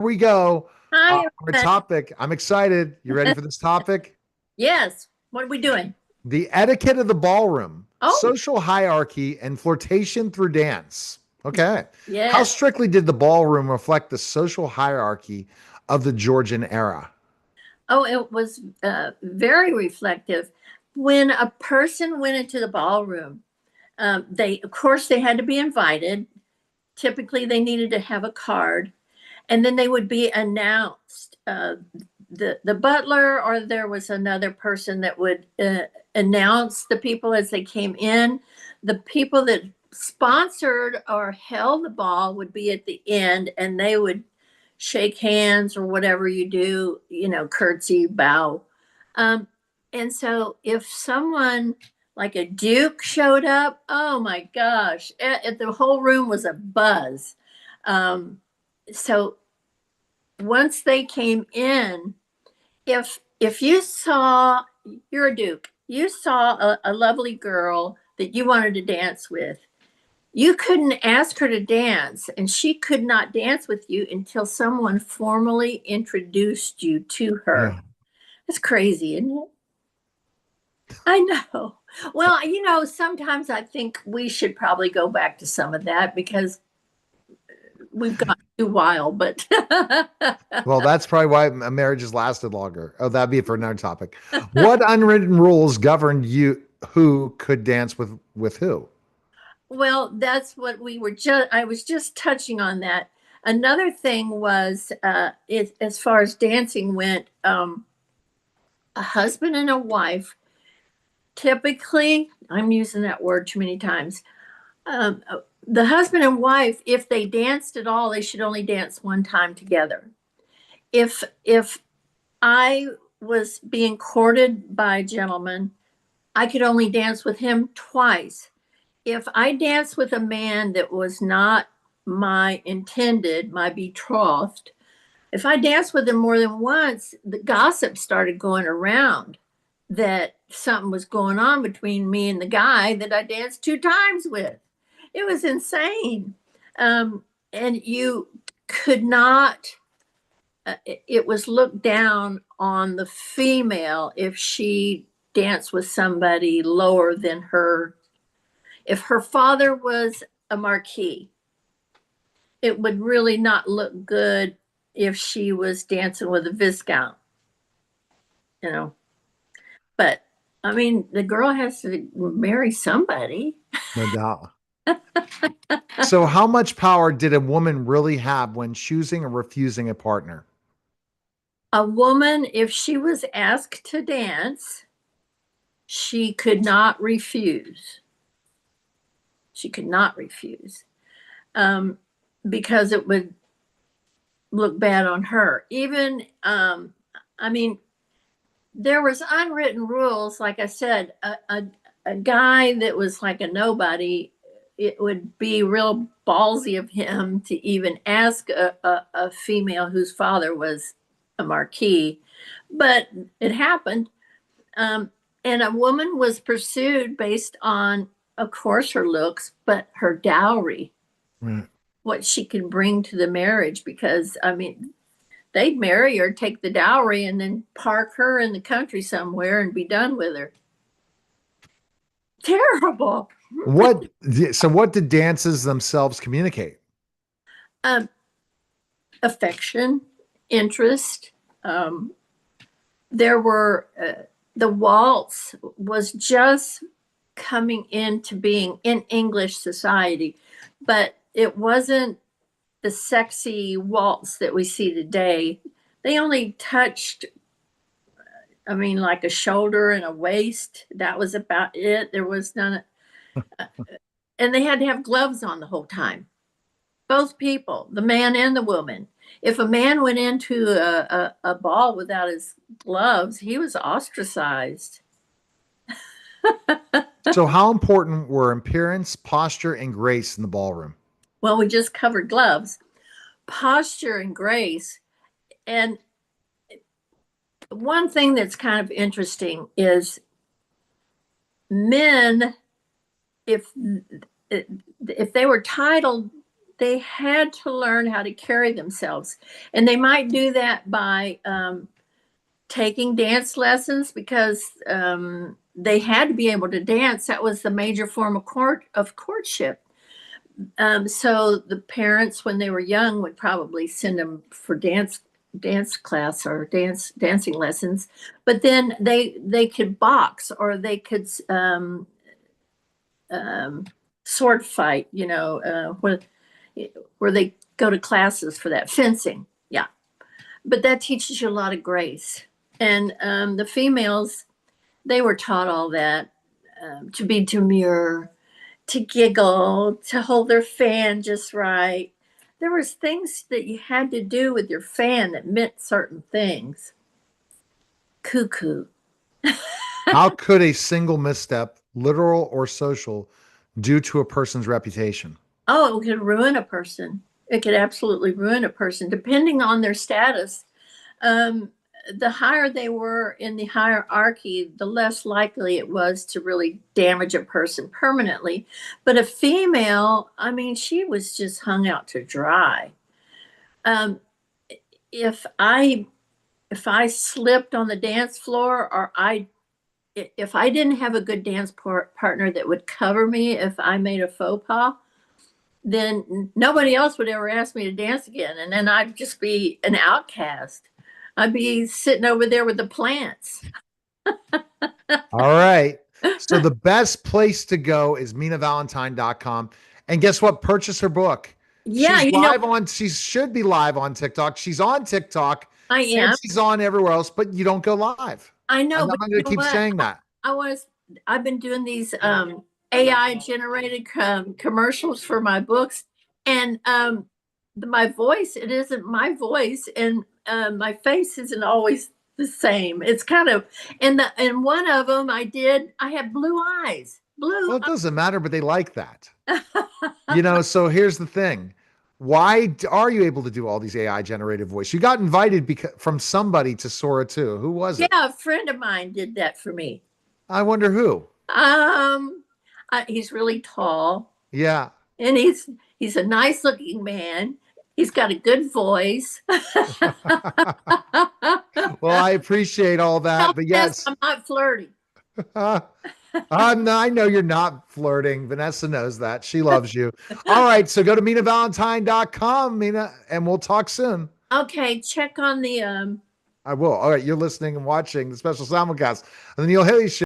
we go. Hi, Our everybody. topic. I'm excited. You ready for this topic? Yes. What are we doing? The etiquette of the ballroom, Oh, social hierarchy, and flirtation through dance. Okay. How yes. strictly did the ballroom reflect the social hierarchy of the Georgian era? Oh, it was very reflective. When a person went into the ballroom, of course, they had to be invited. Typically, they needed to have a card, and then they would be announced. The butler, or there was another person that would announce the people as they came in. The people that sponsored or held the ball would be at the end, and they would shake hands or whatever you do, curtsy, bow. Um, and so if someone like a duke showed up, oh my gosh, the whole room was a buzz. Um, so once they came in, if you saw, you're a duke, you saw a lovely girl that you wanted to dance with, you couldn't ask her to dance, and she could not dance with you until someone formally introduced you to her. Yeah. That's crazy, isn't it? I know. Well, sometimes I think we should probably go back to some of that because we've gone too wild, but Well, that's probably why marriages lasted longer. Oh, that'd be for another topic. What unwritten rules governed you who could dance with who? well, that's what I was just touching on that. Another thing was, as far as dancing went, a husband and a wife, typically, I'm using that word too many times. The husband and wife, if they danced at all, they should only dance one time together. If I was being courted by a gentleman, I could only dance with him twice. If I danced with a man that was not my intended, my betrothed, if I danced with him more than once, the gossip started going around that something was going on between me and the guy that I danced two times with. It was insane. And you could not, it was looked down on the female if she danced with somebody lower than her. If her father was a marquis, it would really not look good if she was dancing with a viscount, you know. But I mean, the girl has to marry somebody. No doubt. So, how much power did a woman really have when choosing or refusing a partner? A woman, if she was asked to dance, she could not refuse. She could not refuse, um, because it would look bad on her. Even, I mean, there was unwritten rules. Like I said, a guy that was like a nobody, it would be real ballsy of him to even ask a female whose father was a marquis, but it happened. Um, and a woman was pursued based on, of course, her looks, but her dowry, Right. what she could bring to the marriage. Because, I mean, they'd marry her, take the dowry, and then park her in the country somewhere and be done with her. Terrible. What so what did dances themselves communicate? Um, Affection, interest. Um, there were, the waltz was just coming into being in English society, but it wasn't the sexy waltz that we see today. They only touched, I mean, like a shoulder and a waist. That was about it. There was none, and they had to have gloves on the whole time. Both people, the man and the woman. If a man went into a ball without his gloves, he was ostracized. So how important were appearance, posture, and grace in the ballroom? Well, we just covered gloves, posture, and grace. And one thing that's kind of interesting is men, if if they were titled, they had to learn how to carry themselves. And they might do that by taking dance lessons because they had to be able to dance. That was the major form of courtship. So the parents, when they were young, would probably send them for dance class or dancing lessons. But then they could box, or they could sword fight. Where they go to classes for that, fencing. Yeah, but that teaches you a lot of grace. And the females, they were taught all that, to be demure, to giggle, to hold their fan just right. There was things that you had to do with your fan that meant certain things. Cuckoo. How could a single misstep, literal or social, do to a person's reputation? Oh, it could ruin a person. It could absolutely ruin a person, depending on their status. Um, the higher they were in the hierarchy, the less likely it was to really damage a person permanently. But a female, I mean, she was just hung out to dry. Um, if I slipped on the dance floor, or if I didn't have a good dance partner that would cover me if I made a faux pas, then nobody else would ever ask me to dance again, and then I'd just be an outcast. I'd be sitting over there with the plants. All right. So the best place to go is minavalentine.com. And guess what? Purchase her book. Yeah, you know, She should be live on TikTok. She's on TikTok I and am. she's on everywhere else, but you don't go live. I And know, I'm but going you to know keep what? saying that. I've been doing these AI generated commercials for my books, and my voice, it isn't my voice, and my face isn't always the same. It's kind of, and one of them I have blue eyes. Well, it doesn't matter, but they like that. So here's the thing. Why are you able to do all these AI generated voice? You got invited from somebody to Sora too. Who was it? Yeah, a friend of mine did that for me. I wonder who. Um, he's really tall, Yeah. and he's a nice looking man. He's got a good voice. Well, I appreciate all that, but yes, I'm not flirty. I know you're not flirting. Vanessa knows that. She loves you. All right, so go to minavalentine.com, Mina, and we'll talk soon. Okay, check on the I will. All right, you're listening and watching the special simulcast, and then you'll hear these